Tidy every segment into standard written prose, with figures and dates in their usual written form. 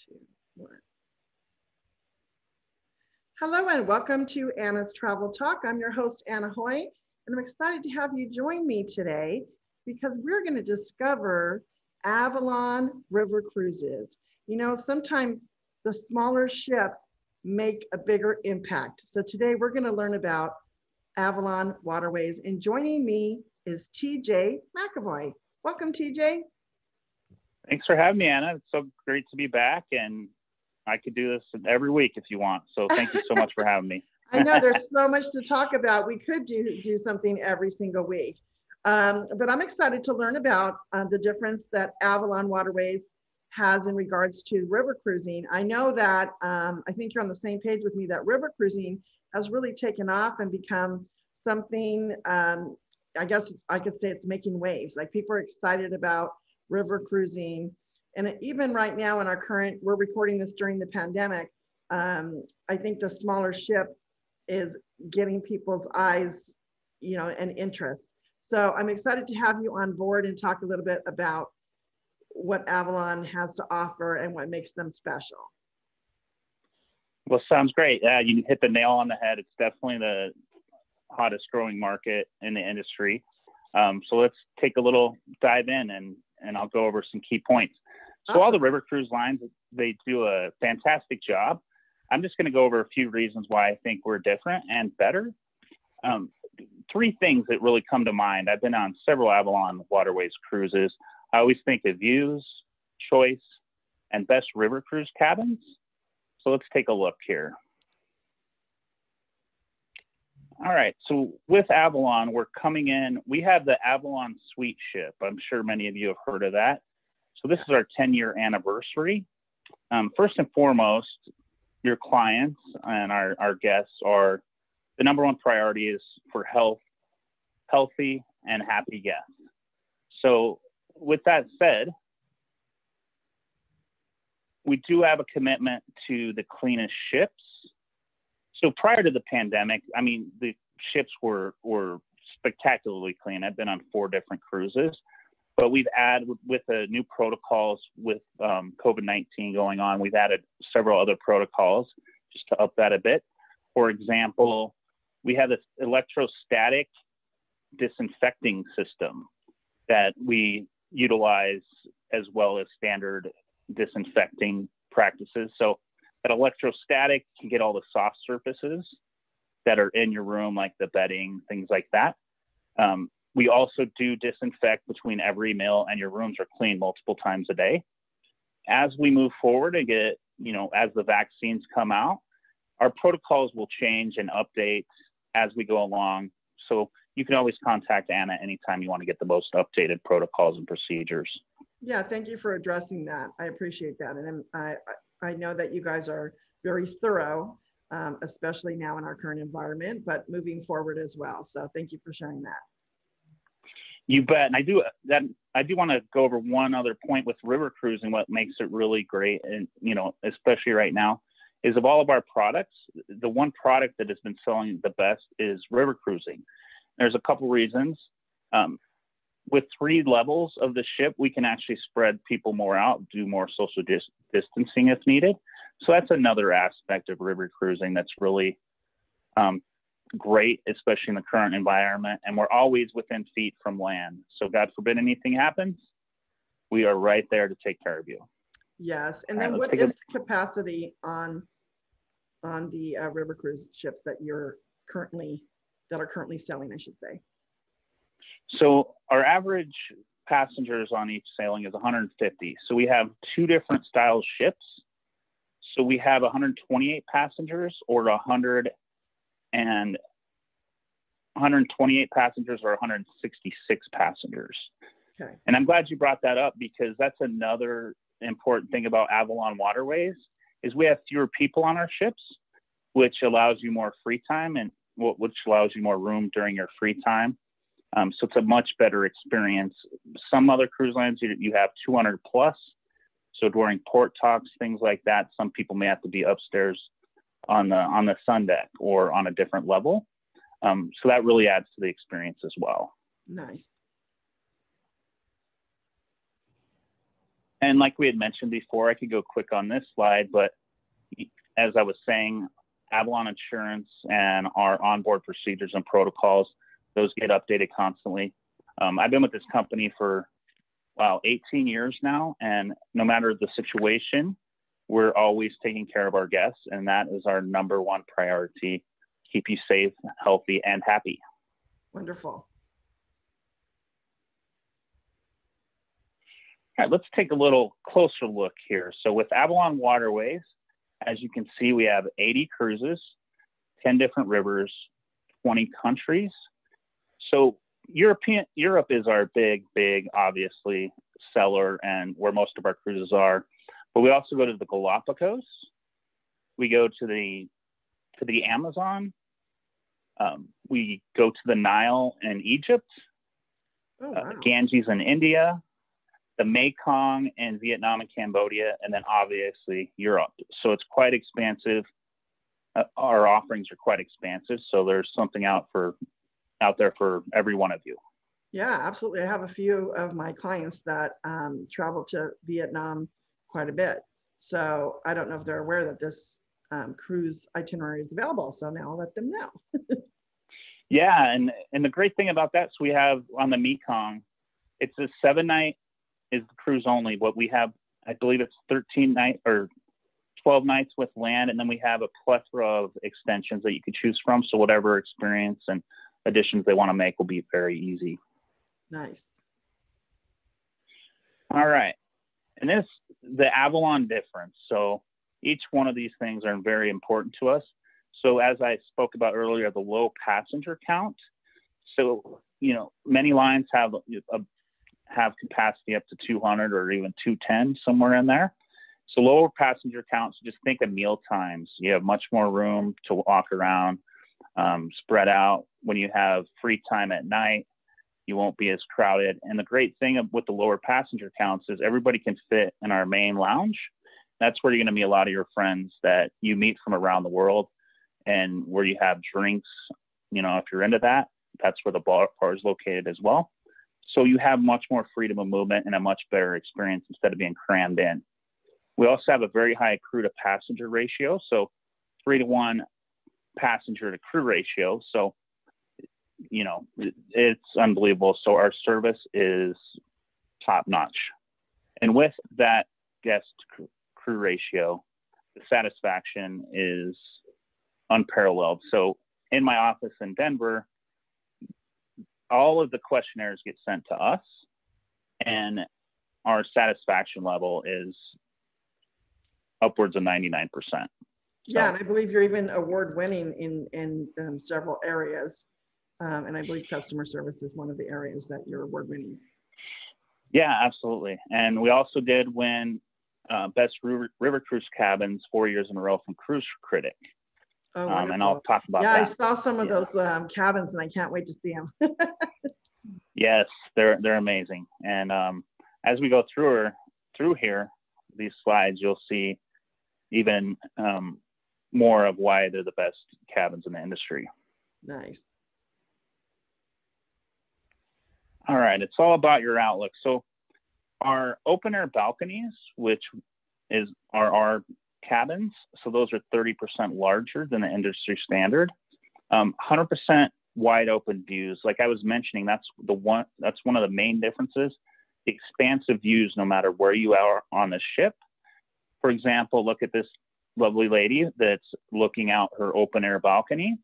2, 1. Hello and welcome to Anna's Travel Talk. I'm your host, Anna Hoy, and I'm excited to have you join me today because we're going to discover Avalon River Cruises. You know, sometimes the smaller ships make a bigger impact. So today we're going to learn about Avalon Waterways, and joining me is TJ McCovey. Welcome, TJ. Thanks for having me, Anna. It's so great to be back, and I could do this every week if you want. So thank you so much for having me. I know there's so much to talk about. We could do something every single week. But I'm excited to learn about the difference that Avalon Waterways has in regards to river cruising. I know that, I think you're on the same page with me, that river cruising has really taken off and become something, I guess I could say it's making waves. Like people are excited about river cruising. And even right now in our current, we're recording this during the pandemic, I think the smaller ship is getting people's eyes, you know, and interest. So I'm excited to have you on board and talk a little bit about what Avalon has to offer and what makes them special. Well, sounds great. Yeah, you hit the nail on the head. It's definitely the hottest growing market in the industry. So let's take a little dive in and I'll go over some key points. So Awesome. All the river cruise lines, they do a fantastic job. I'm just going to go over a few reasons why I think we're different and better. Three things that really come to mind. I've been on several Avalon Waterways cruises. I always think of views, choice, and best river cruise cabins. So let's take a look here. All right, so with Avalon, we're coming in. We have the Avalon Suite ship. I'm sure many of you have heard of that. So this is our 10-year anniversary. First and foremost, your clients and our guests are, the number one priority is for healthy and happy guests. So with that said, we do have a commitment to the cleanest ships. So prior to the pandemic, I mean, the ships were spectacularly clean. I've been on 4 different cruises. But we've added, with the new protocols with COVID-19 going on, we've added several other protocols just to up that a bit. For example, we have this electrostatic disinfecting system that we utilize as well as standard disinfecting practices. So that electrostatic can get all the soft surfaces that are in your room, like the bedding, things like that. We also do disinfect between every meal, and your rooms are cleaned multiple times a day. As we move forward and get, you know, as the vaccines come out, our protocols will change and update as we go along. So you can always contact Anna anytime you want to get the most updated protocols and procedures. Yeah, thank you for addressing that. I appreciate that. And I know that you guys are very thorough, especially now in our current environment, but moving forward as well. So thank you for sharing that. You bet. And I do want to go over one other point with river cruising. What makes it really great, and you know, especially right now, is of all of our products, the one product that has been selling the best is river cruising. There's a couple reasons. With 3 levels of the ship, we can actually spread people more out, do more social distancing if needed. So that's another aspect of river cruising that's really great, especially in the current environment. And we're always within feet from land. So God forbid anything happens, we are right there to take care of you. Yes. And then what is the capacity on the river cruise ships that are currently selling, I should say? So our average passengers on each sailing is 150. So we have 2 different style ships. So we have 128 passengers or 128 passengers or 166 passengers. Okay. And I'm glad you brought that up, because that's another important thing about Avalon Waterways is we have fewer people on our ships, which allows you more free time and which allows you more room during your free time. So it's a much better experience. Some other cruise lines, you have 200 plus. So during port talks, things like that, some people may have to be upstairs on the sun deck or on a different level. So that really adds to the experience as well. Nice. And like we had mentioned before, I could go quick on this slide, but as I was saying, Avalon Insurance and our onboard procedures and protocols, those get updated constantly. I've been with this company for, 18 years now, and no matter the situation, we're always taking care of our guests, and that is our number one priority, keep you safe, healthy, and happy. Wonderful. All right, let's take a little closer look here. So with Avalon Waterways, as you can see, we have 80 cruises, 10 different rivers, 20 countries. So Europe is our big, obviously, seller and where most of our cruises are. But we also go to the Galapagos. We go to the Amazon. We go to the Nile in Egypt, Oh, wow. Ganges in India, the Mekong in Vietnam and Cambodia, and then obviously Europe. So it's quite expansive. Our offerings are quite expansive. So there's something out there for every one of you. Yeah, absolutely. I have a few of my clients that travel to Vietnam quite a bit. So I don't know if they're aware that this cruise itinerary is available. So now I'll let them know. Yeah, and the great thing about that, so we have on the Mekong, it's a 7-night is the cruise only, but we have, I believe it's 13 nights or 12 nights with land, and then we have a plethora of extensions that you could choose from. So whatever experience and additions they want to make will be very easy. Nice. All right. And this, the Avalon difference. So each one of these things are very important to us. So as I spoke about earlier, the low passenger count. So, many lines have capacity up to 200 or even 210, somewhere in there. So lower passenger counts, just think of meal times. You have much more room to walk around, spread out. When you have free time at night, you won't be as crowded. And the great thing with the lower passenger counts is everybody can fit in our main lounge. That's where you're going to meet a lot of your friends that you meet from around the world, and where you have drinks. If you're into that, that's where the bar is located as well. So you have much more freedom of movement and a much better experience instead of being crammed in. We also have a very high crew to passenger ratio. So 3-to-1 passenger to crew ratio. So, it's unbelievable. So our service is top notch. And with that guest crew ratio, the satisfaction is unparalleled. So in my office in Denver, all of the questionnaires get sent to us, and our satisfaction level is upwards of 99%. Yeah, and I believe you're even award winning in several areas. And I believe customer service is one of the areas that you're award winning. Yeah, absolutely. And we also did win Best River Cruise Cabins 4 years in a row from Cruise Critic. Oh, and I'll talk about that. Yeah, I saw some of those cabins, and I can't wait to see them. Yes, they're amazing. And as we go through here, these slides, you'll see even more of why they're the best cabins in the industry. Nice. All right, it's all about your outlook. So our open air balconies, which are our cabins, so those are 30% larger than the industry standard. 100% wide open views. Like I was mentioning, that's one of the main differences. Expansive views no matter where you are on the ship. For example, look at this lovely lady that's looking out her open air balcony.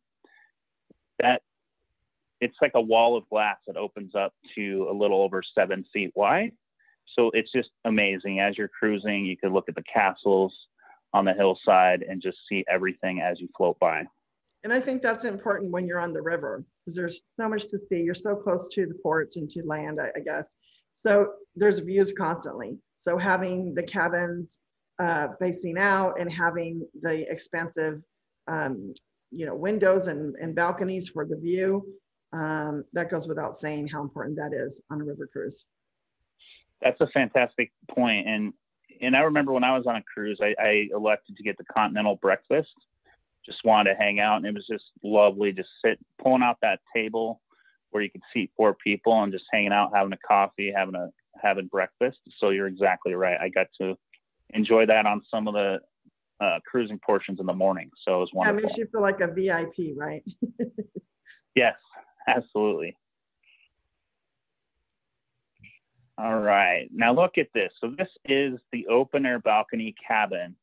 It's like a wall of glass that opens up to a little over 7 feet wide. So it's just amazing. As you're cruising, you can look at the castles on the hillside and just see everything as you float by. And I think that's important when you're on the river, because there's so much to see. You're so close to the ports and to land, I guess. So there's views constantly. So having the cabins facing out and having the expansive, windows and balconies for the view, that goes without saying how important that is on a river cruise. That's a fantastic point. And I remember when I was on a cruise, I elected to get the continental breakfast. Just wanted to hang out, and it was just lovely. Just pulling out that table where you could seat 4 people and just hanging out, having a coffee, having having breakfast. So you're exactly right. I got to enjoy that on some of the cruising portions in the morning. So it was wonderful. That makes you feel like a VIP, right? Yes, absolutely. All right, now look at this. So this is the open air balcony cabin.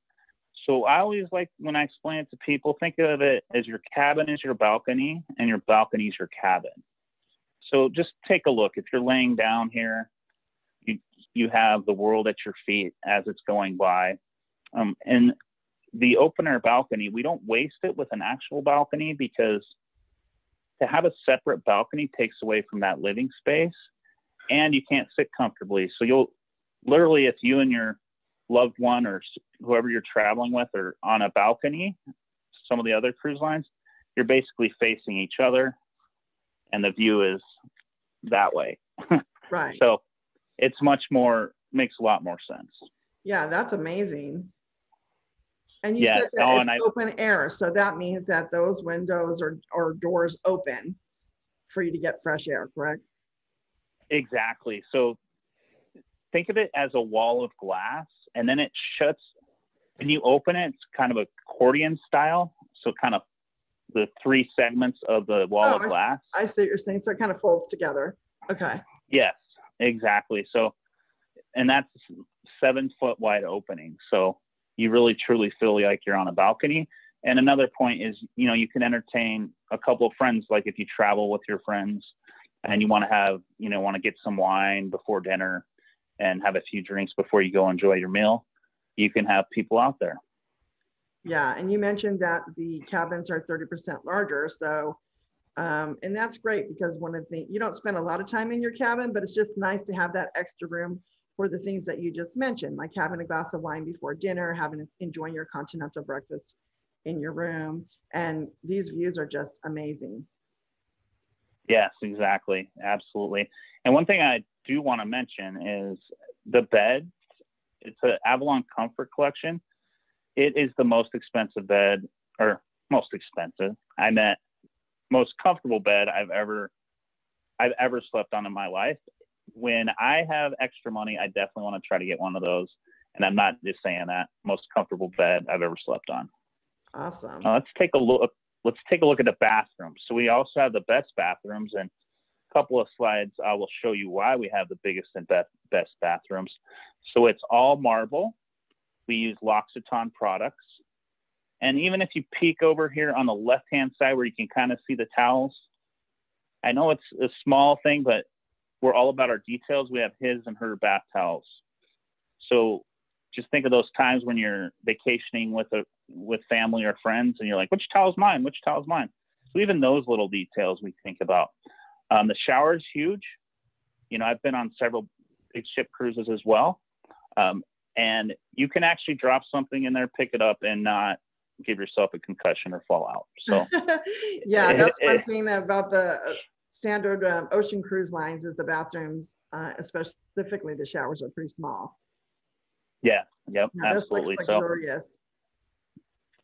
So I always like, when I explain it to people, think of it as your cabin is your balcony and your balcony is your cabin. So just take a look. If you're laying down here, you have the world at your feet as it's going by. And the open air balcony, we don't waste it with an actual balcony, because to have a separate balcony takes away from that living space, and you can't sit comfortably. So you'll literally, if you and your loved one or whoever you're traveling with are on a balcony, some of the other cruise lines, you're basically facing each other and the view is that way. Right. So it's much more, makes a lot more sense. Yeah, that's amazing. And you Yeah, said that it's open air, so that means that those windows or doors open for you to get fresh air, correct? Exactly. So think of it as a wall of glass, and then it shuts. When you open it, it's kind of accordion style. So kind of the three segments of the wall of glass. I see what you're saying. So it kind of folds together. Okay. Yes, exactly. So, and that's 7-foot wide opening. So you really truly feel like you're on a balcony. And another point is, you can entertain a couple of friends. Like if you travel with your friends and you want to have, want to get some wine before dinner and have a few drinks before you go enjoy your meal, you can have people out there. Yeah. And you mentioned that the cabins are 30% larger. So, and that's great, because one of the things, you don't spend a lot of time in your cabin, but it's just nice to have that extra room for the things that you just mentioned, like having a glass of wine before dinner, enjoying your continental breakfast in your room. And these views are just amazing. Yes, exactly. Absolutely. And one thing I do want to mention is the bed. It's an Avalon Comfort Collection. It is the most expensive bed, or most expensive. I meant most comfortable bed I've ever slept on in my life. When I have extra money, I definitely want to try to get one of those. And I'm not just saying that. Most comfortable bed I've ever slept on. Awesome. Let's take a look at the bathrooms. So we also have the best bathrooms, and a couple of slides I will show you why we have the biggest and best bathrooms. So it's all marble. We use L'Occitane products. And even if you peek over here on the left-hand side where you can kind of see the towels, I know it's a small thing, but we're all about our details. We have his and her bath towels. So just think of those times when you're vacationing with family or friends and you're like, which towel's mine? Which towel's mine? So even those little details we think about. The shower is huge. I've been on several big ship cruises as well. And you can actually drop something in there, pick it up, and not give yourself a concussion or fall out. So yeah, that's one thing about the standard ocean cruise lines is the bathrooms, specifically the showers, are pretty small. Yeah, yep, now, absolutely. This looks luxurious.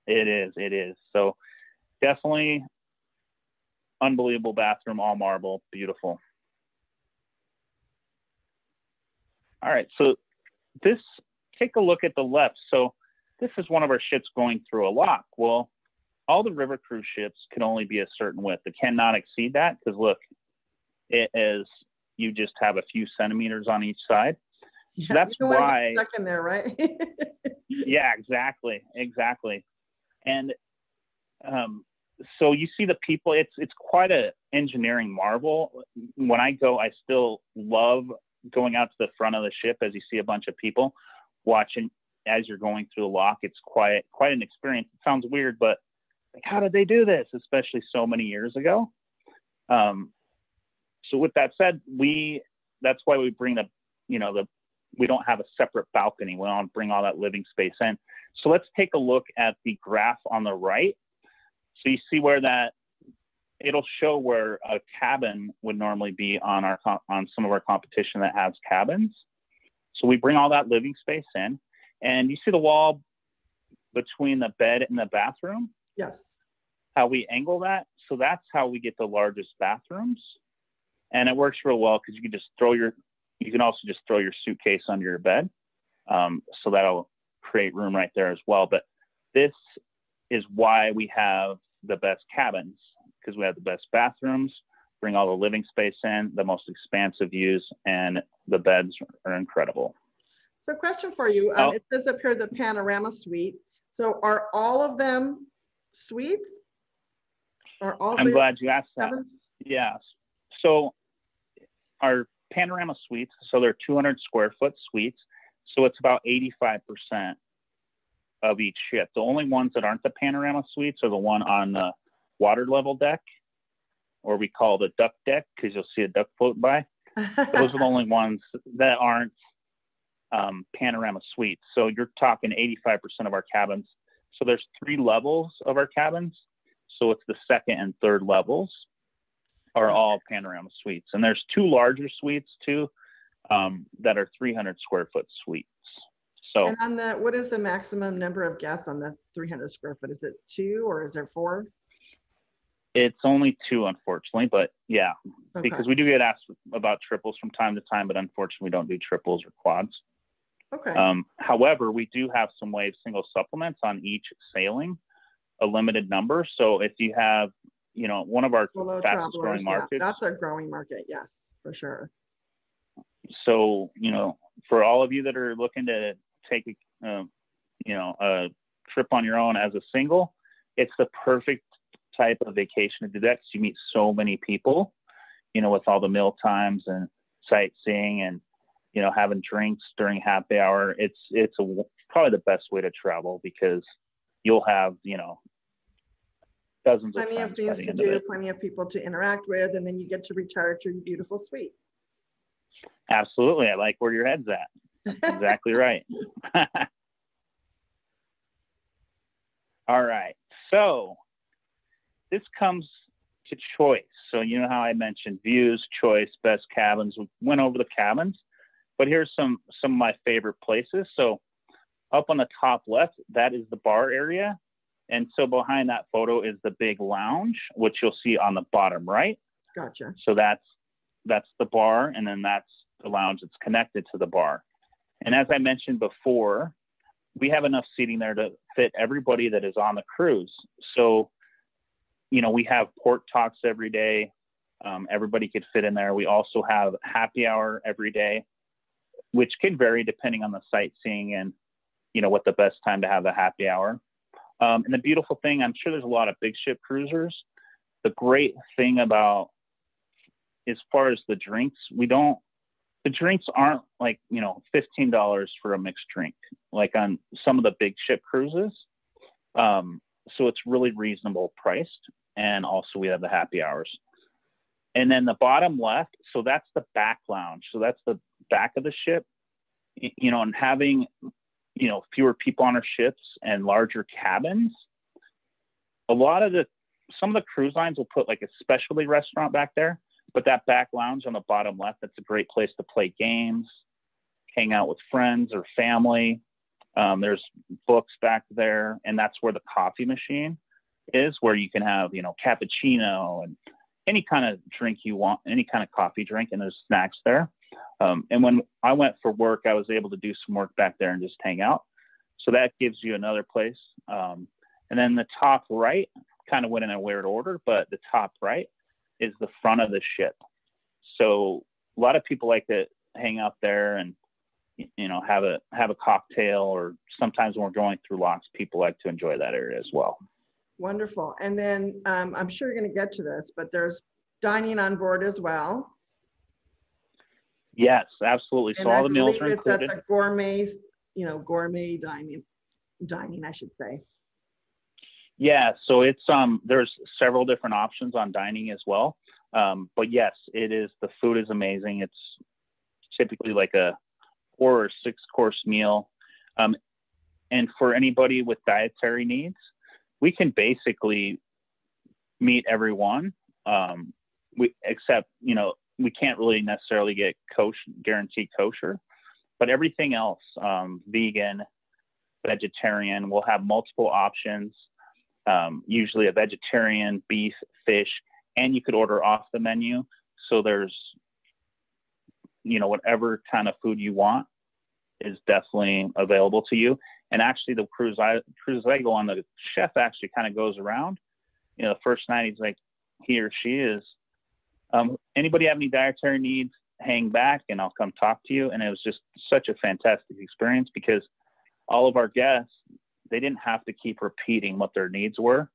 So it is. So definitely unbelievable bathroom, all marble, beautiful. All right, so take a look at the left. So this is one of our ships going through a lock. Well, all the river cruise ships can only be a certain width. It cannot exceed that, because look, it is, you just have a few centimeters on each side. So yeah, that's why. Stuck in there, right? Yeah, exactly. And so you see the people. It's quite a engineering marvel. When I go, I still love going out to the front of the ship as you see a bunch of people watching as you're going through the lock. It's quite an experience. It sounds weird, but like, how did they do this, especially so many years ago? So with that said, that's why we bring we don't have a separate balcony. We don't bring all that living space in. So let's take a look at the graph on the right. So you see where it'll show where a cabin would normally be on some of our competition that has cabins. So we bring all that living space in, and you see the wall between the bed and the bathroom? Yes. How we angle that. So that's how we get the largest bathrooms. And it works real well, because you can just throw your You can also just throw your suitcase under your bed. So that'll create room right there as well. But this is why we have the best cabins, because we have the best bathrooms, bring all the living space in, the most expansive views, and the beds are incredible. So question for you, it says up here the panorama suite. So are all of them suites? I'm glad you asked that. Cabins? Yeah. So our panorama suites, so they're 200 square foot suites. So it's about 85% of each ship. The only ones that aren't the panorama suites are the one on the water level deck, or we call the duck deck, because you'll see a duck float by. Those are the only ones that aren't panorama suites. So you're talking 85% of our cabins. So there's 3 levels of our cabins. So it's the second and third levels are all panorama suites. And there's 2 larger suites too, that are 300 square foot suites. So, and on the, what is the maximum number of guests on the 300 square foot? Is it 2 or is there 4? It's only 2, unfortunately, but yeah, because we do get asked about triples from time to time, but unfortunately we don't do triples or quads. Okay. However, we do have some wave single supplements on each sailing, a limited number. So if you have, you know, one of our fastest growing markets. Yeah, that's a growing market. Yes, for sure. So, you know, for all of you that are looking to take a, you know, a trip on your own as a single, it's the perfect type of vacation to do that, because you meet so many people, you know, with all the meal times and sightseeing and, you know, having drinks during happy hour. It's probably the best way to travel, because you'll have, you know, dozens plenty of things to do, plenty of people to interact with, and then you get to retire to your beautiful suite. Absolutely. I like where your head's at. Exactly right. All right. So this comes to choice. So you know how I mentioned views, choice, best cabins. We went over the cabins, but here's some of my favorite places. So up on the top left, that is the bar area. And so behind that photo is the big lounge, which you'll see on the bottom right. Gotcha. So that's the bar, and then that's the lounge that's connected to the bar. And as I mentioned before, we have enough seating there to fit everybody that is on the cruise. So, you know, we have port talks every day. Everybody could fit in there. We also have happy hour every day, which can vary depending on the sightseeing and, you know, what the best time to have the happy hour. And the beautiful thing, I'm sure there's a lot of big ship cruisers. The great thing about, as far as the drinks, the drinks aren't like, you know, $15 for a mixed drink, like on some of the big ship cruises. So it's really reasonable priced. And also we have the happy hours. And then the bottom left, so that's the back lounge. So that's the back of the ship, you know, and having, you know, fewer people on our ships and larger cabins. Some of the cruise lines will put like a specialty restaurant back there, but that back lounge on the bottom left, that's a great place to play games, hang out with friends or family. There's books back there, and that's where the coffee machine is, where you can have, you know, cappuccino and any kind of drink you want, any kind of coffee drink, and there's snacks there. And when I went for work, I was able to do some work back there and just hang out. So that gives you another place. And then the top right, kind of went in a weird order, but the top right is the front of the ship. So a lot of people like to hang out there and, you know, have a cocktail, or sometimes when we're going through locks, people like to enjoy that area as well. Wonderful. And then I'm sure you're going to get to this, but there's dining on board as well. Yes, absolutely. So all the meals are included. That's a gourmet, you know, gourmet dining, I should say. Yeah, so it's there's several different options on dining as well. But yes, it is, the food is amazing. It's typically like a 4 or 6 course meal. And for anybody with dietary needs, we can basically meet everyone. Except, you know, we can't really necessarily get guaranteed kosher, but everything else, vegan, vegetarian, we'll have multiple options. Usually a vegetarian, beef, fish, and you could order off the menu. So there's whatever kind of food you want is definitely available to you. And actually the cruises I go on, the chef actually kind of goes around, the first night he's like, he or she is, anybody have any dietary needs, hang back and I'll come talk to you. And it was just such a fantastic experience because all of our guests, they didn't have to keep repeating what their needs were.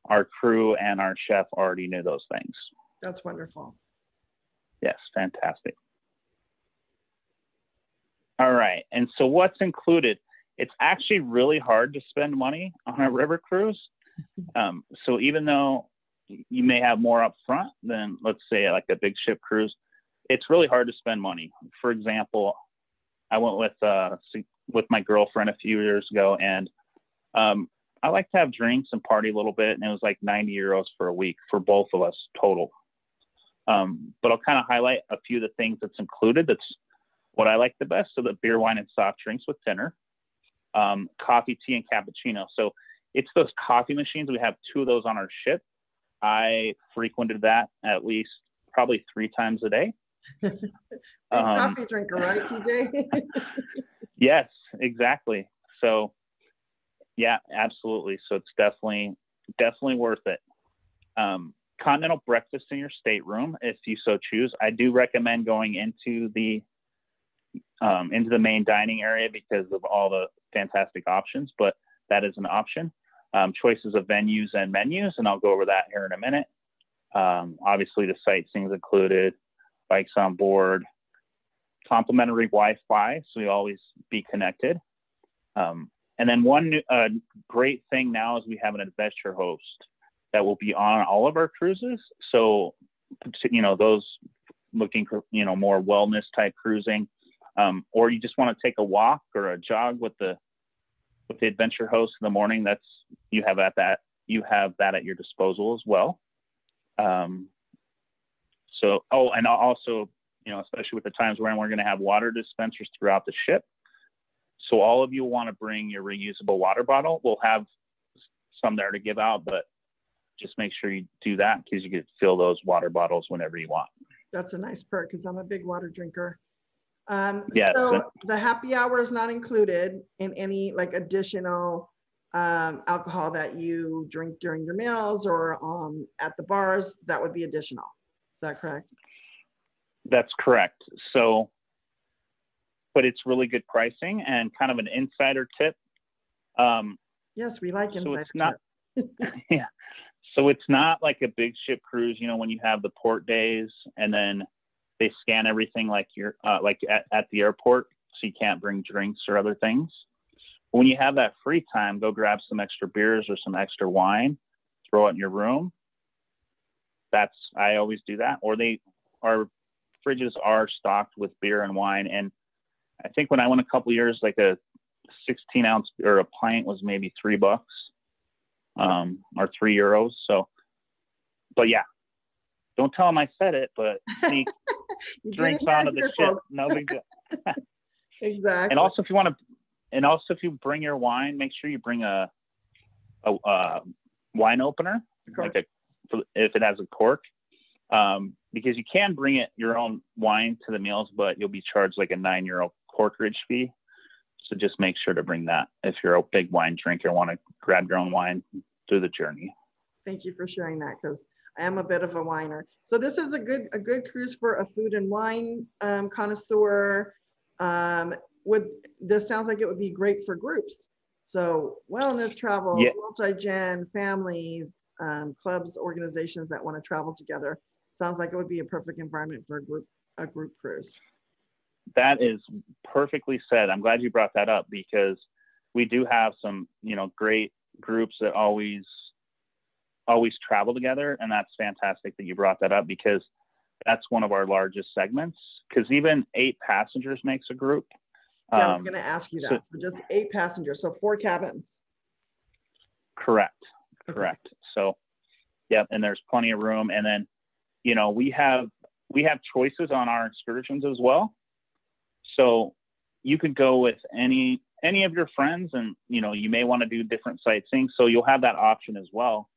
Our crew and our chef already knew those things. That's wonderful. Yes, fantastic. All right. And so what's included? It's actually really hard to spend money on a river cruise. So even though you may have more up front than, let's say, like a big ship cruise, it's really hard to spend money. For example, I went with my girlfriend a few years ago, and I like to have drinks and party a little bit, and it was like 90 euros for a week for both of us total. But I'll kind of highlight a few of the things that's included. That's what I like the best. So the beer, wine, and soft drinks with dinner, coffee, tea, and cappuccino. So it's those coffee machines. We have 2 of those on our ship. I frequented that at least probably 3 times a day. Big coffee drinker, right, TJ? Yes, exactly. So yeah, absolutely. So it's definitely worth it. Continental breakfast in your stateroom, if you so choose. I do recommend going into the main dining area because of all the fantastic options, but that is an option. Choices of venues and menus, and I'll go over that here in a minute. Obviously the sightseeing's included, bikes on board, complimentary Wi-Fi, so you always be connected. And then one great thing now is we have an adventure host that will be on all of our cruises. So, those looking for, more wellness type cruising, or you just want to take a walk or a jog with the adventure host in the morning, you have that at your disposal as well. And also, especially with the times when we're going to have water dispensers throughout the ship. So all of you want to bring your reusable water bottle. We'll have some there to give out, but just make sure you do that because you can fill those water bottles whenever you want. That's a nice perk because I'm a big water drinker. Yes. So the happy hour is not included in any like additional alcohol that you drink during your meals or at the bars. That would be additional. Is that correct? That's correct. So, but it's really good pricing and kind of an insider tip. Yes, we like insider tips. Yeah. So it's not like a big ship cruise, when you have the port days and then they scan everything like you're like at the airport, so you can't bring drinks or other things. When you have that free time, go grab some extra beers or some extra wine, throw it in your room. I always do that. Or our fridges are stocked with beer and wine. And I think when I went a couple of years, like a 16-ounce or a pint was maybe $3 or €3. So, but yeah, don't tell them I said it, but sneak drinks onto the ship. No big deal. Exactly. And also, if you bring your wine, make sure you bring a wine opener, if it has a cork, because you can bring your own wine to the meals, but you'll be charged like a €9 corkage fee. So just make sure to bring that if you're a big wine drinker, want to grab your own wine through the journey. Thank you for sharing that because I am a bit of a whiner. So this is a good cruise for a food and wine connoisseur. This sounds like it would be great for groups. So wellness travels, yeah. multi-gen, families, clubs, organizations that want to travel together. Sounds like it would be a perfect environment for a group cruise. That is perfectly said. I'm glad you brought that up because we do have some, great groups that always travel together. And that's fantastic that you brought that up because that's one of our largest segments because even 8 passengers makes a group. Yeah, I was going to ask you that. So just 8 passengers. So 4 cabins. Correct. Okay. Correct. So, yeah. And there's plenty of room. And then, we have choices on our excursions as well. So you could go with any of your friends and, you may want to do different sightseeing. So you'll have that option as well,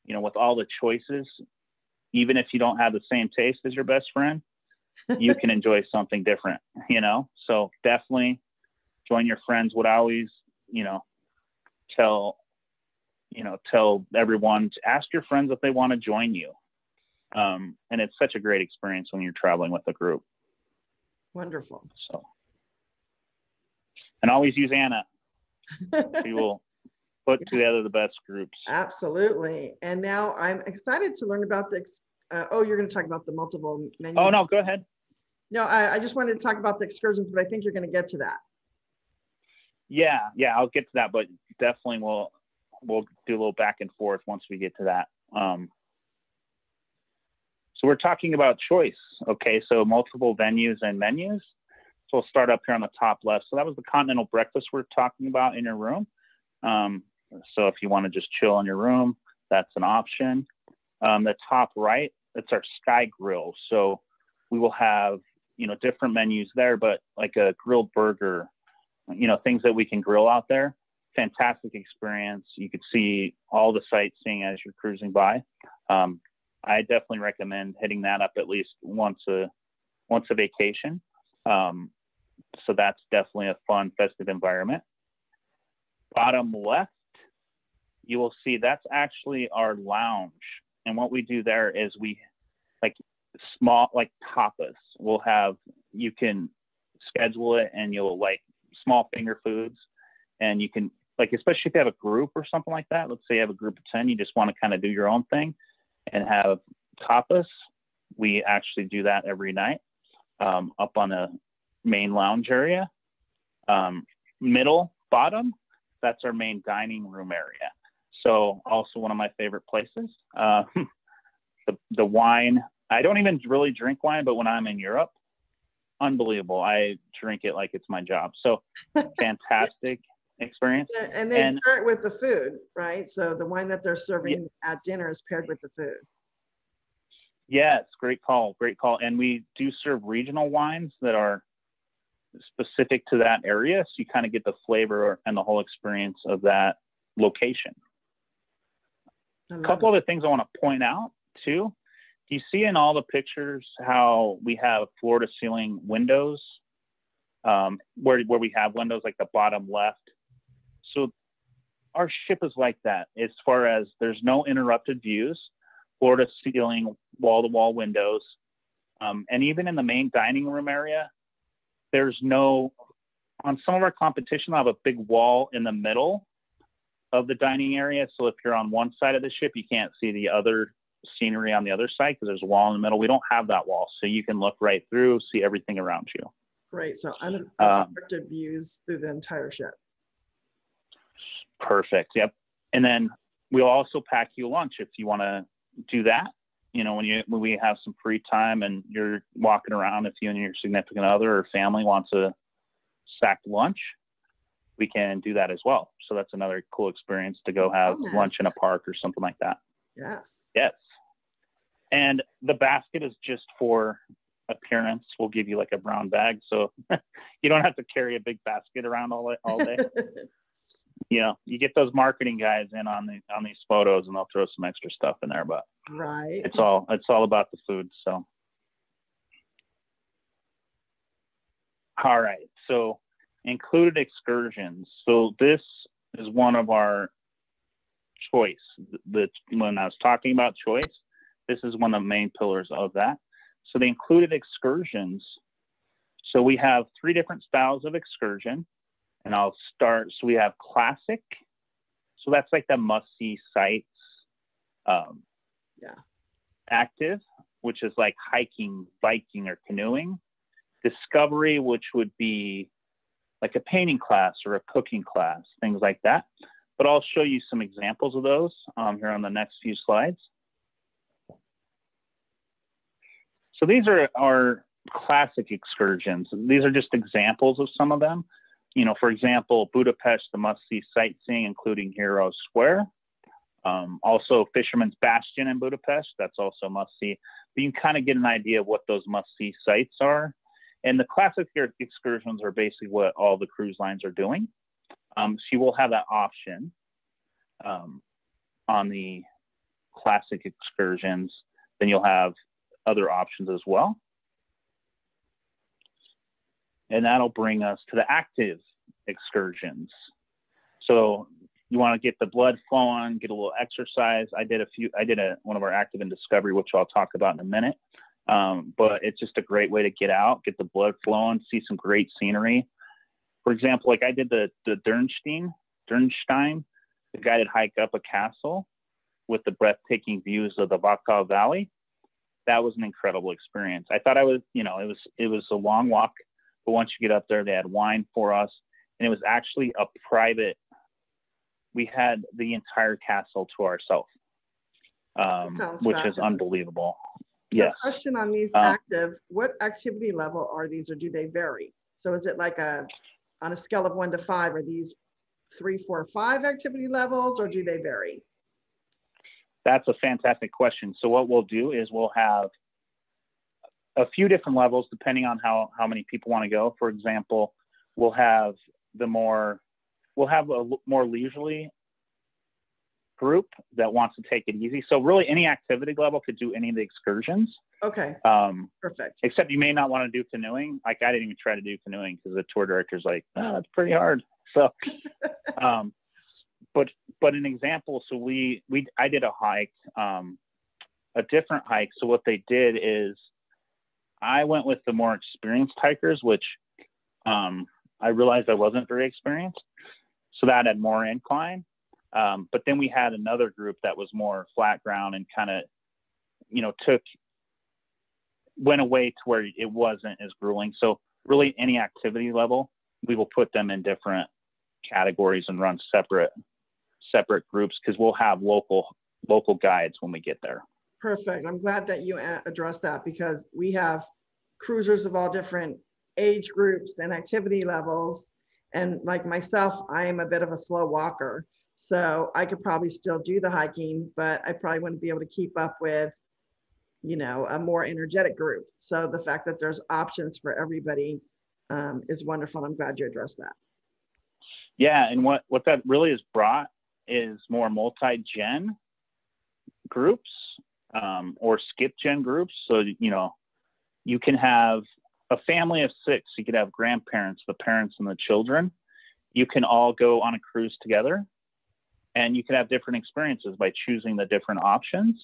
with all the choices, even if you don't have the same taste as your best friend, you can enjoy something different, you know? So definitely join your friends. Would always, tell everyone to ask your friends if they want to join you. And it's such a great experience when you're traveling with a group. Wonderful. So, and always use Anna. She will put together the best groups. Absolutely. And now I'm excited to learn about the, you're going to talk about the multiple menus. Oh, no, go ahead. No, I just wanted to talk about the excursions, but I think you're going to get to that. Yeah, I'll get to that, but definitely we'll do a little back and forth once we get to that. So we're talking about choice. Okay, so multiple venues and menus. So we'll start up here on the top left. So that was the continental breakfast we're talking about in your room. So if you want to just chill in your room, that's an option. The top right, it's our sky grill. So we will have, different menus there, but like a grilled burger, things that we can grill out there. Fantastic experience. You could see all the sightseeing as you're cruising by. I definitely recommend hitting that up at least once a vacation. So that's definitely a fun, festive environment. Bottom left, you will see that's actually our lounge. And what we do there is we small, like tapas. We'll have, you can schedule it and you'll small finger foods, and you can especially if you have a group or something like that. Let's say you have a group of 10, you just want to kind of do your own thing and have tapas. We actually do that every night up on the main lounge area. Middle bottom, that's our main dining room area. So also one of my favorite places. The wine, I don't even really drink wine, but when I'm in Europe, unbelievable. I drink it like it's my job. So fantastic experience. And they pair it with the food, right? So the wine that they're serving at dinner is paired with the food. Yes, great call. And we do serve regional wines that are specific to that area. So you kind of get the flavor and the whole experience of that location. A couple other things I want to point out too. Do you see in all the pictures how we have floor to ceiling windows, where we have windows like the bottom left? So our ship is like that as far as there's no interrupted views, floor to ceiling, wall to wall windows. And even in the main dining room area, there's no, on some of our competition, I'll have a big wall in the middle of the dining area. So if you're on one side of the ship, you can't see the other scenery on the other side because there's a wall in the middle. We don't have that wall. So you can look right through, see everything around you. Great. So uninterrupted views through the entire ship. Perfect. Yep. And then we'll also pack you lunch if you want to do that. When we have some free time and you're walking around, if you and your significant other or family wants a sacked lunch, we can do that as well. So that's another cool experience to go have lunch in a park or something like that. Yes. And the basket is just for appearance. We'll give you like a brown bag, so you don't have to carry a big basket around all day. You get those marketing guys in on these photos, and they'll throw some extra stuff in there, but right. It's all about the food. So, all right. So, included excursions. So this is one of our choice. When I was talking about choice, this is one of the main pillars of that. So the included excursions. So we have 3 different styles of excursion, and I'll start. So we have classic. So that's like the must-see sites. Active, which is like hiking, biking, or canoeing. Discovery, which would be like a painting class or a cooking class, things like that. But I'll show you some examples of those here on the next few slides. So these are our classic excursions. These are just examples of some of them. For example, Budapest, the must-see sightseeing, including Hero Square. Also Fisherman's Bastion in Budapest, that's also must-see. But you can kind of get an idea of what those must-see sites are. And the classic excursions are basically what all the cruise lines are doing. So you will have that option on the classic excursions. Then you'll have other options as well. and that'll bring us to the active excursions. So you want to get the blood flowing, get a little exercise. I did one of our active in Discovery, which I'll talk about in a minute. But it's just a great way to get out, get the blood flowing, see some great scenery. For example, like I did the Dernstein, the guided hike up a castle with the breathtaking views of the Wachau Valley. That was an incredible experience. I thought it was a long walk, but once you get up there, they had wine for us, and it was actually a private. We had the entire castle to ourselves, which is unbelievable. So Yes. Question on these active, what activity level are these, or do they vary? So is it like on a scale of 1 to 5, are these 3, 4, 5 activity levels, or do they vary? That's a fantastic question. So what we'll do is we'll have a few different levels depending on how many people want to go. For example, we'll have a more leisurely group that wants to take it easy. So really any activity level could do any of the excursions. Okay. Perfect. Except you may not want to do canoeing. Like I didn't even try to do canoeing because the tour director's like, oh, that's pretty hard. So, but an example, so I did a hike, a different hike. So what they did is I went with the more experienced hikers, which I realized I wasn't very experienced. So that had more incline. But then we had another group that was more flat ground and kind of, went away to where it wasn't as grueling. So really any activity level, we will put them in different categories and run separate groups because we'll have local guides when we get there. Perfect. I'm glad that you addressed that because we have cruisers of all different age groups and activity levels. And like myself, I am a bit of a slow walker. So I could probably still do the hiking, but I probably wouldn't be able to keep up with, a more energetic group. So the fact that there's options for everybody is wonderful. I'm glad you addressed that. Yeah. And what that really has brought is more multi-gen groups or skip gen groups. So, you can have a family of 6. You could have grandparents, the parents and the children. You can all go on a cruise together and you can have different experiences by choosing the different options,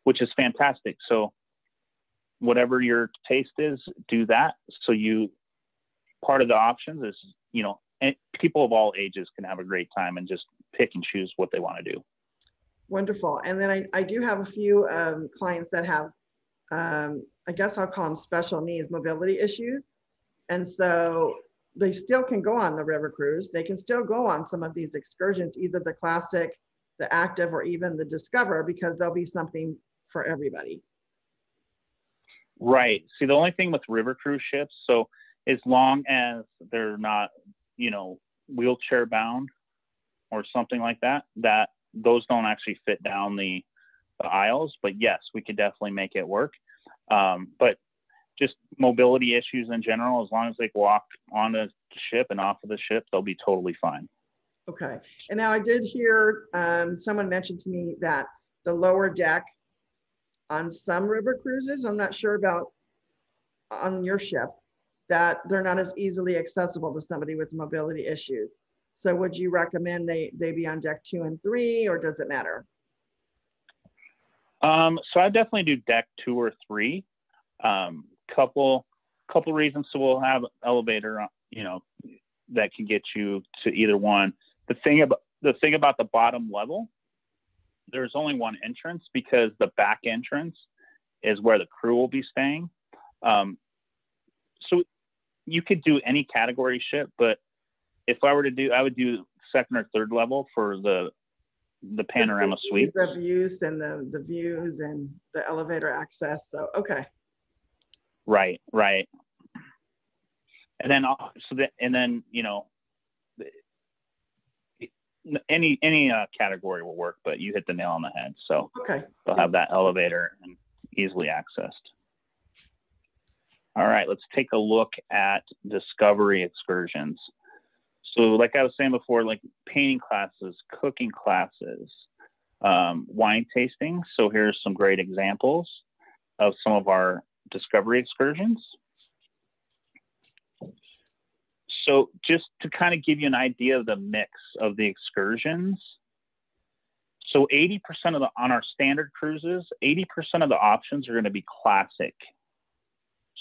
which is fantastic. So whatever your taste is, do that. So part of the options is, and people of all ages can have a great time and just pick and choose what they want to do. Wonderful. And then I do have a few clients that have, I guess I'll call them special needs, mobility issues. And so they still can go on the river cruise. They can still go on some of these excursions, either the classic, the active, or even the Discover, because there'll be something for everybody. Right. See, the only thing with river cruise ships, so as long as they're not, wheelchair bound or something like that, those don't actually fit down the aisles. But yes, we could definitely make it work. But just mobility issues in general, as long as they walk on the ship and off of the ship, they'll be totally fine. Okay. And now I did hear someone mention to me that the lower deck on some river cruises, I'm not sure about on your ships, that they're not as easily accessible to somebody with mobility issues. So would you recommend they be on deck 2 and 3, or does it matter? So I definitely do deck 2 or 3. Couple reasons. So we'll have an elevator, that can get you to either one. The thing about the bottom level, there's only one entrance because the back entrance is where the crew will be staying. So you could do any category ship, but if I were to do, I would do 2nd or 3rd level for the panorama suite. The views and the views and the elevator access. So, okay. Right. And then, any category will work, but you hit the nail on the head. So okay. They'll have that elevator and easily accessed. All right, let's take a look at Discovery excursions. So like I was saying before, like painting classes, cooking classes, wine tasting. So here's some great examples of some of our Discovery excursions. So just to kind of give you an idea of the mix of the excursions. So 80% on our standard cruises, 80% of the options are going to be classic.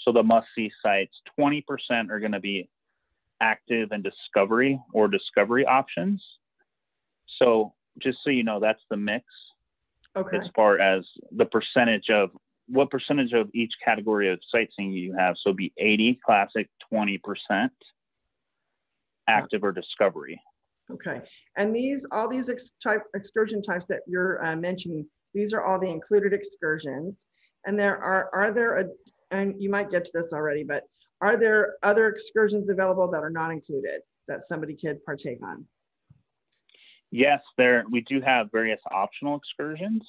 So the must-see sites, 20% are going to be active and discovery or discovery options. So just so you know, that's the mix. Okay. As far as the percentage of what percentage of each category of sightseeing you have. So it'd be 80 classic, 20% active or discovery. Okay. And all these excursion types that you're mentioning, these are all the included excursions. And and you might get to this already, but are there other excursions available that are not included that somebody could partake on? Yes, we do have various optional excursions.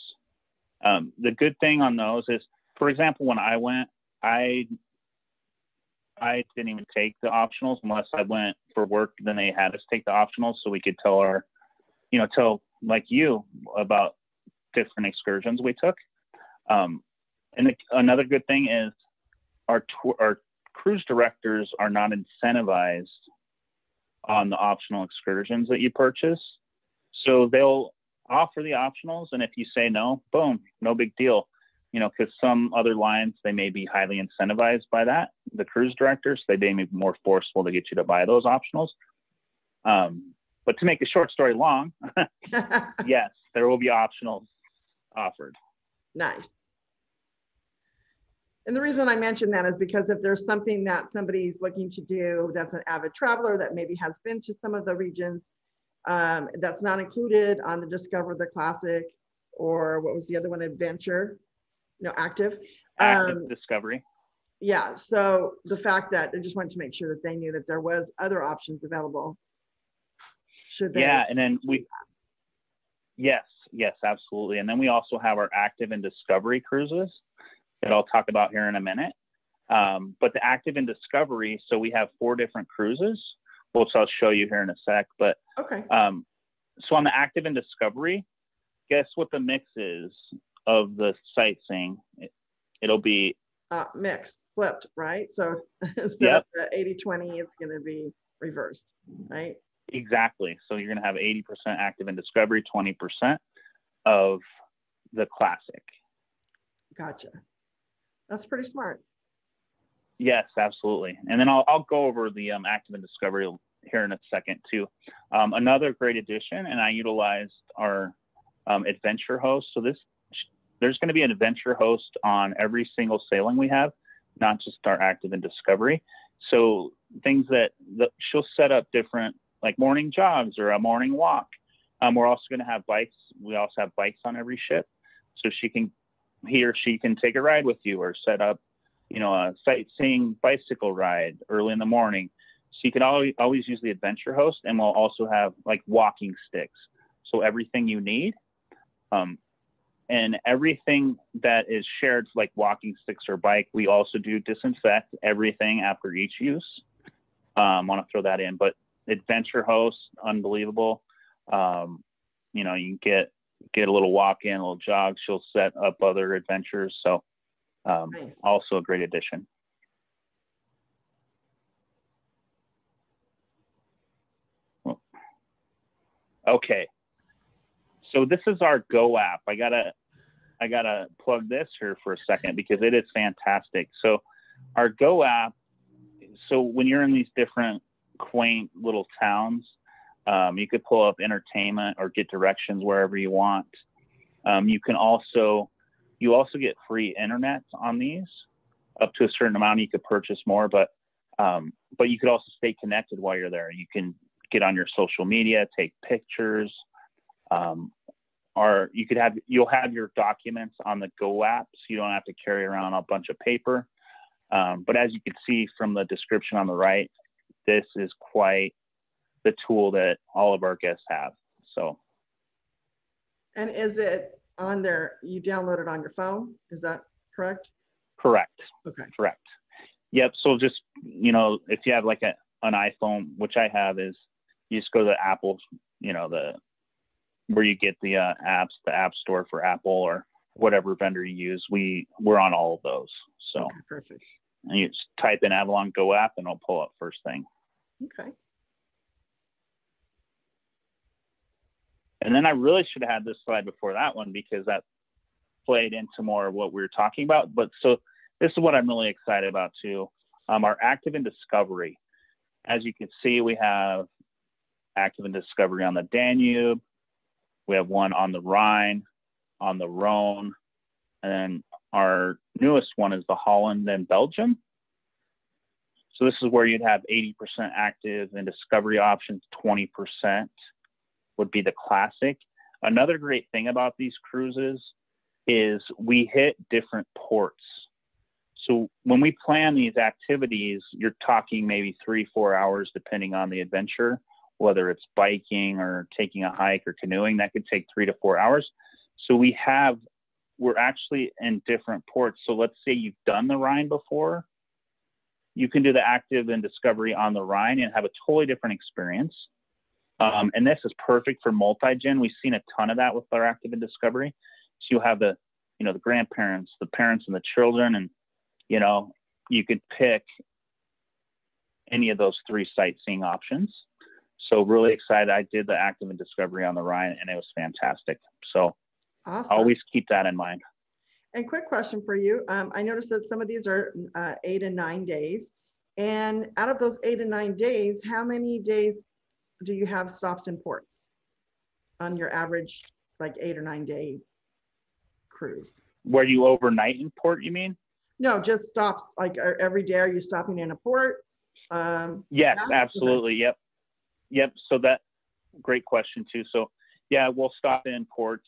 The good thing on those is, for example, when I went, I didn't even take the optionals unless I went for work. Then they had us take the optionals so we could tell like you about different excursions we took. Another good thing is our cruise directors are not incentivized on the optional excursions that you purchase. So they'll offer the optionals, and if you say no, boom, no big deal. Because some other lines, they may be highly incentivized by that, the cruise directors, they may be more forceful to get you to buy those optionals. But to make a short story long, yes, there will be optionals offered. Nice. And the reason I mention that is because if there's something that somebody's looking to do that's an avid traveler that maybe has been to some of the regions, that's not included on the Discover, the Classic, or what was the other one, Adventure? No, Active. Discovery. Yeah, so the fact that I just wanted to make sure that they knew that there was other options available. Should they? Yeah, and then yes, absolutely. And then we also have our Active and Discovery cruises that I'll talk about here in a minute. But the Active and Discovery, so we have 4 different cruises, which I'll show you here in a sec. But okay. So on the Active and Discovery, guess what the mix is of the sightseeing? It'll be mixed, flipped, right? So instead of the 80-20, it's going to be reversed, right? Exactly. So you're going to have 80% Active and Discovery, 20% of the Classic. Gotcha. That's pretty smart. Yes, absolutely. And then I'll go over the Active and Discovery here in a second too. Another great addition, and I utilized our adventure host. So there's going to be an adventure host on every single sailing we have, not just our Active and Discovery. So things that she'll set up different, like morning jogs or a morning walk. We're also going to have bikes. We also have bikes on every ship, so he or she can take a ride with you or set up, a sightseeing bicycle ride early in the morning. So you can always use the adventure host, and we'll also have like walking sticks. So everything you need, and everything that is shared, like walking sticks or bike, we also do disinfect everything after each use. Want to throw that in, but adventure host, unbelievable. You can get a little walk in, a little jog. She'll set up other adventures. So nice. Also a great addition. Okay. So this is our Go app. I gotta plug this here for a second because it is fantastic. So our Go app, so when you're in these different quaint little towns, you could pull up entertainment or get directions wherever you want. You also get free internet on these up to a certain amount. You could purchase more, but you could also stay connected while you're there. You can get on your social media, take pictures, or you'll have your documents on the Go app, so you don't have to carry around a bunch of paper. But as you can see from the description on the right, this is quite the tool that all of our guests have. So. And is it on there? You download it on your phone? Is that correct? Correct. Okay. Correct. Yep. So just, if you have like an iPhone, which I have, is you just go to the Apple, where you get the apps, the App Store for Apple or whatever vendor you use. We're on all of those. So okay, perfect. And you just type in Avalon Go app and it'll pull up first thing. Okay. And then I really should have had this slide before that one because that played into more of what we were talking about. But so this is what I'm really excited about too. Our active and discovery. As you can see, we have active and discovery on the Danube. We have one on the Rhine, on the Rhone, and then our newest one is the Holland and Belgium. So this is where you'd have 80% active and discovery options, 20% would be the classic. Another great thing about these cruises is we hit different ports. So when we plan these activities, you're talking maybe 3-4 hours, depending on the adventure, whether it's biking or taking a hike or canoeing, that could take 3 to 4 hours. So we're actually in different ports. So let's say you've done the Rhine before, you can do the active and discovery on the Rhine and have a totally different experience. And this is perfect for multi-gen. We've seen a ton of that with our active and discovery. So you have the grandparents, the parents and the children, and, you could pick any of those 3 sightseeing options. So really excited. I did the active and discovery on the Rhine and it was fantastic. So awesome. Always keep that in mind. And quick question for you. I noticed that some of these are 8 and 9 days. And out of those 8 and 9 days, how many days do you have stops in ports on your average, like 8 or 9 day cruise? Where you overnight in port, you mean? No, just stops. Like every day, are you stopping in a port? Yes, yeah? absolutely. Okay. Yep. So that great question too. So yeah, we'll stop in ports,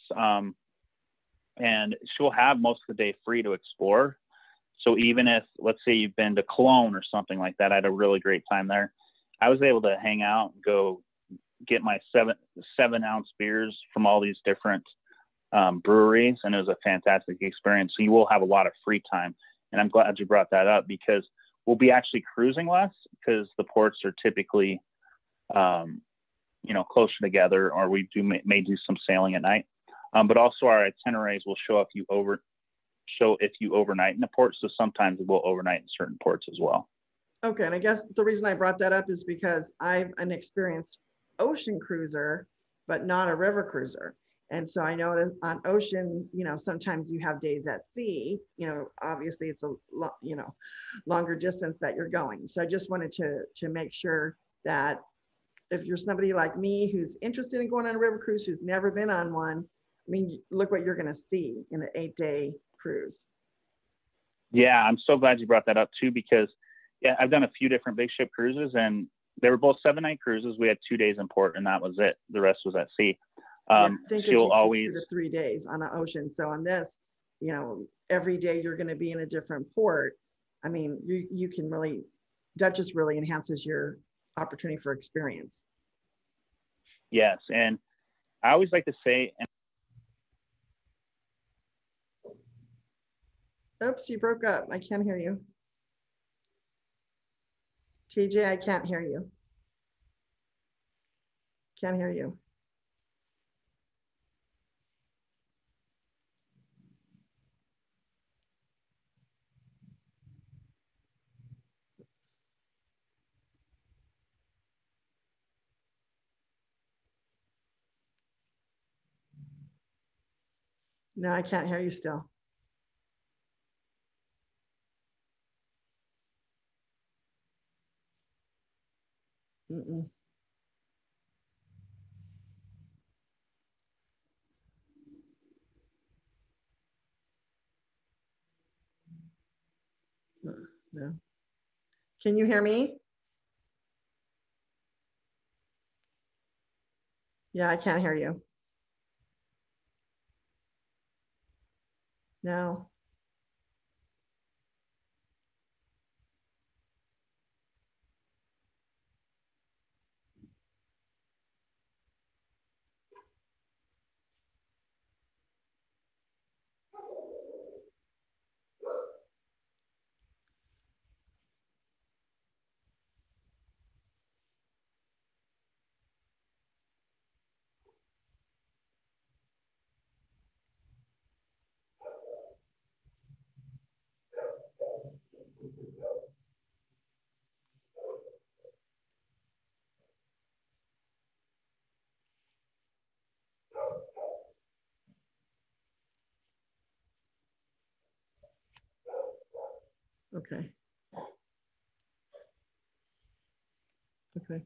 and she'll have most of the day free to explore. So even if, let's say you've been to Cologne or something like that, I had a really great time there. I was able to hang out and go get my 7-ounce beers from all these different breweries, and it was a fantastic experience. So you will have a lot of free time, and I'm glad you brought that up because we'll be actually cruising less because the ports are typically closer together, or we may do some sailing at night. But also our itineraries will show if you overnight in a port. So sometimes we'll overnight in certain ports as well. Okay, and I guess the reason I brought that up is because I'm an experienced ocean cruiser, but not a river cruiser. And so I know that on ocean, sometimes you have days at sea, obviously it's a longer distance that you're going. So I just wanted to make sure that if you're somebody like me who's interested in going on a river cruise, who's never been on one, I mean, look what you're going to see in an 8-day cruise. Yeah, I'm so glad you brought that up too, because I've done a few different big ship cruises, and they were both 7-night cruises. We had 2 days in port, and that was it. The rest was at sea. I think she'll always 2 to 3 days on the ocean. So on this, every day you're going to be in a different port. I mean, you can really, that just really enhances your opportunity for experience. Yes, and I always like to say. Oops, you broke up. I can't hear you. TJ, I can't hear you. Can't hear you. No, I can't hear you still. Mm-mm. No. Can you hear me? Yeah, I can't hear you. No. Okay. Okay.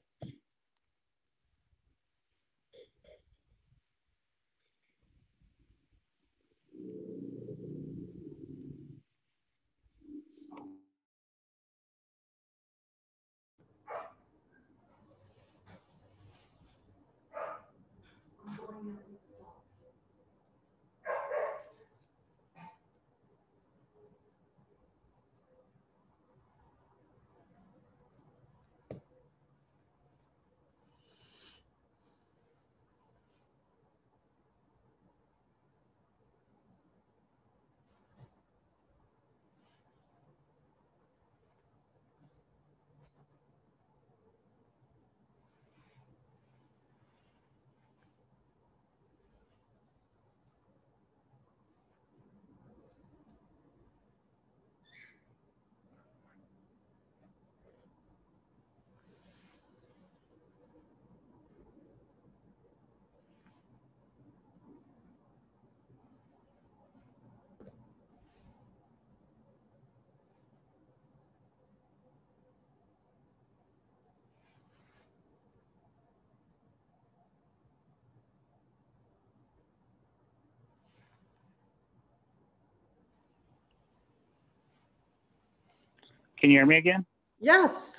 Can you hear me again? Yes.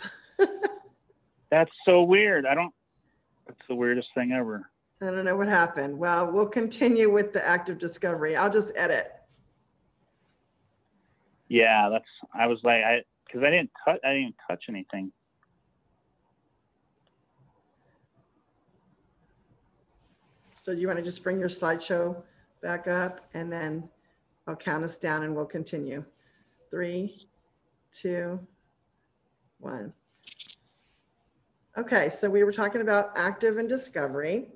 That's so weird. That's the weirdest thing ever. I don't know what happened. Well, we'll continue with the active discovery. I'll just edit. Yeah, I was like, because I didn't touch anything. So do you want to just bring your slideshow back up, and then I'll count us down and we'll continue. 3, 2, 1. Okay, so we were talking about active and discovery,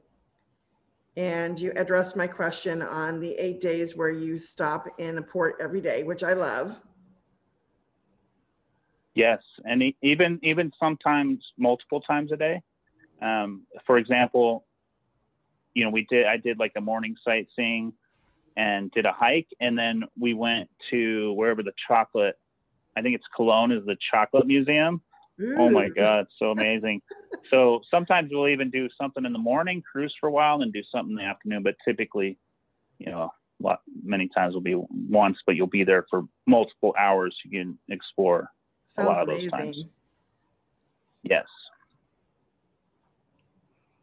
and you addressed my question on the 8 days where you stop in a port every day, which I love. Yes, and even sometimes multiple times a day. For example, you know, I did like a morning sightseeing and did a hike, and then we went to wherever the chocolate, I think it's Cologne, is the chocolate museum. Ooh. Oh my God, so amazing. So sometimes we'll even do something in the morning, cruise for a while, and do something in the afternoon. But typically, you know, many times will be once, but you'll be there for multiple hours. You can explore a lot of those times. Yes.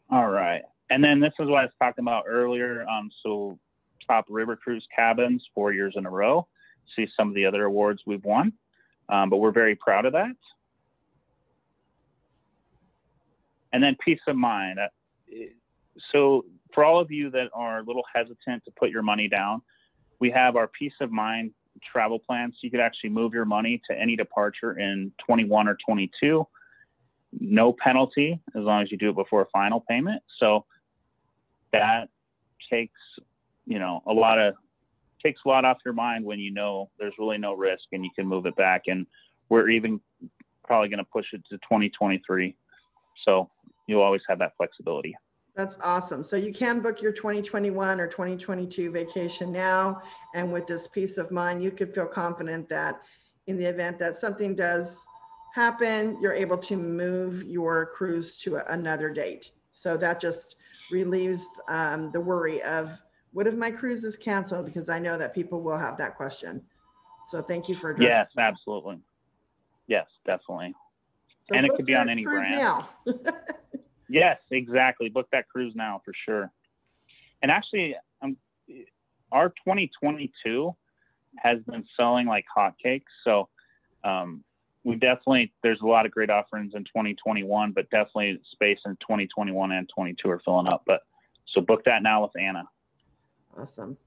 All right. And then this is what I was talking about earlier. So top river cruise cabins 4 years in a row. See some of the other awards we've won, but we're very proud of that. And then peace of mind. So for all of you that are a little hesitant to put your money down, we have our peace of mind travel plan. So you could actually move your money to any departure in 21 or 22. No penalty as long as you do it before a final payment. So that takes, you know, takes a lot off your mind when you know there's really no risk and you can move it back. And we're even probably going to push it to 2023. So you'll always have that flexibility. That's awesome. So you can book your 2021 or 2022 vacation now. And with this peace of mind, you could feel confident that in the event that something does happen, you're able to move your cruise to another date. So that just relieves the worry of, what if my cruise is canceled? Because I know that people will have that question. So thank you for addressing. Yes, absolutely. Yes, definitely. So and it could be on any brand. Now. Yes, exactly. Book that cruise now for sure. And actually, our 2022 has been selling like hotcakes. So there's a lot of great offerings in 2021, but definitely space in 2021 and 22 are filling up. But so book that now with Anna. Awesome.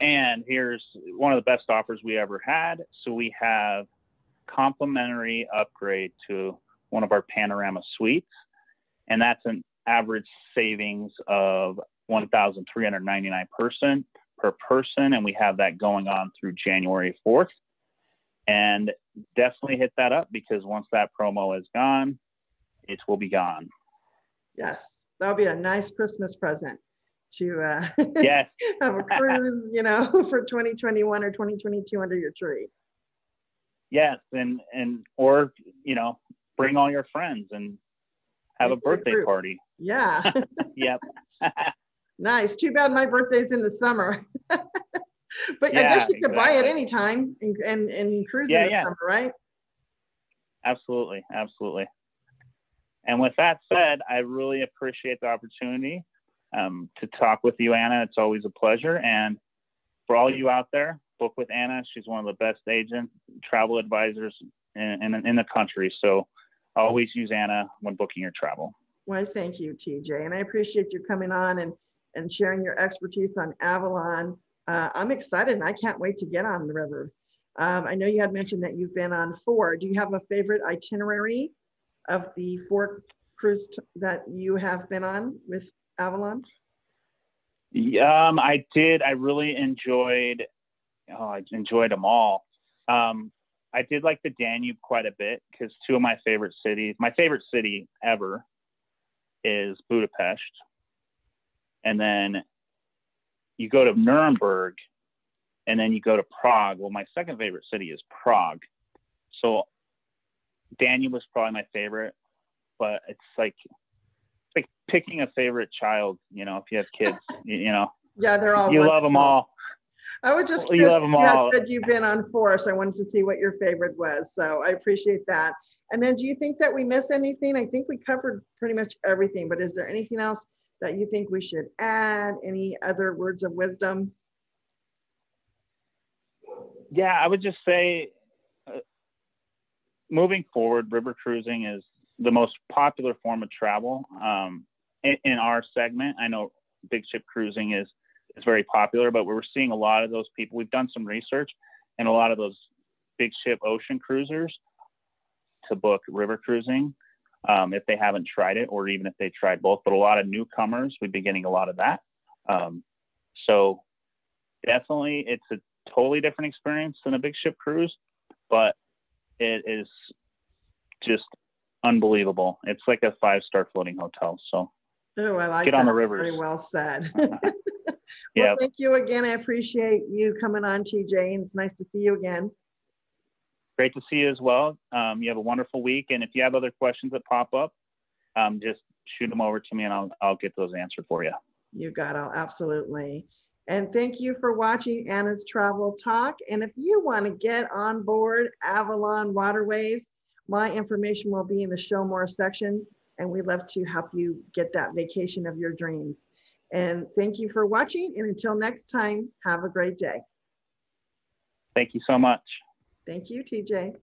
And here's one of the best offers we ever had. So we have complimentary upgrade to one of our panorama suites, and that's an average savings of $1,399 per person, and we have that going on through January 4th. And definitely hit that up, because once that promo is gone, it will be gone. Yes, that'll be a nice Christmas present to yes. have a cruise, you know, for 2021 or 2022 under your tree. Yes, or bring all your friends and have a birthday party. Yeah. Yep. Nice. Too bad my birthday's in the summer. But yeah, I guess you could buy it exactly. anytime and cruise Yeah, in the summer, right? Absolutely. And with that said, I really appreciate the opportunity to talk with you, Anna. It's always a pleasure. And for all you out there, book with Anna. She's one of the best agents, travel advisors in the country. So always use Anna when booking your travel. Well, thank you, TJ. And I appreciate you coming on and sharing your expertise on Avalon. I'm excited and I can't wait to get on the river. I know you had mentioned that you've been on 4. Do you have a favorite itinerary of the 4 cruises that you have been on with Avalon? I did. I really enjoyed them all. I did like the Danube quite a bit because 2 of my favorite cities, my favorite city ever is Budapest. And then you go to Nuremberg and then you go to Prague. Well, my second favorite city is Prague. So Danube was probably my favorite, but it's like picking a favorite child, if you have kids, Yeah, they're all you love them all. I was just curious. You love them all. You said you've been on 4, so I wanted to see what your favorite was. So I appreciate that. And then do you think that we miss anything? I think we covered pretty much everything, but is there anything else that you think we should add? Any other words of wisdom? Yeah, I would just say moving forward, river cruising is the most popular form of travel in our segment. I know big ship cruising is very popular, but we're seeing a lot of those people. We've done some research, and a lot of those big ship ocean cruisers to book river cruising if they haven't tried it, or even if they tried both. But a lot of newcomers, we've been getting a lot of that. So definitely, it's a totally different experience than a big ship cruise, but it is just unbelievable. It's like a 5-star floating hotel. So I like get that. on the rivers. Very well said. Yeah. Well, thank you again. I appreciate you coming on, TJ, and it's nice to see you again. Great to see you as well. You have a wonderful week, and if you have other questions that pop up, just shoot them over to me, and I'll get those answered for you. You got it. Absolutely. And thank you for watching Anna's Travel Talk. And if you want to get on board Avalon Waterways, my information will be in the Show More section, and we'd love to help you get that vacation of your dreams. And thank you for watching. And until next time, have a great day. Thank you so much. Thank you, TJ.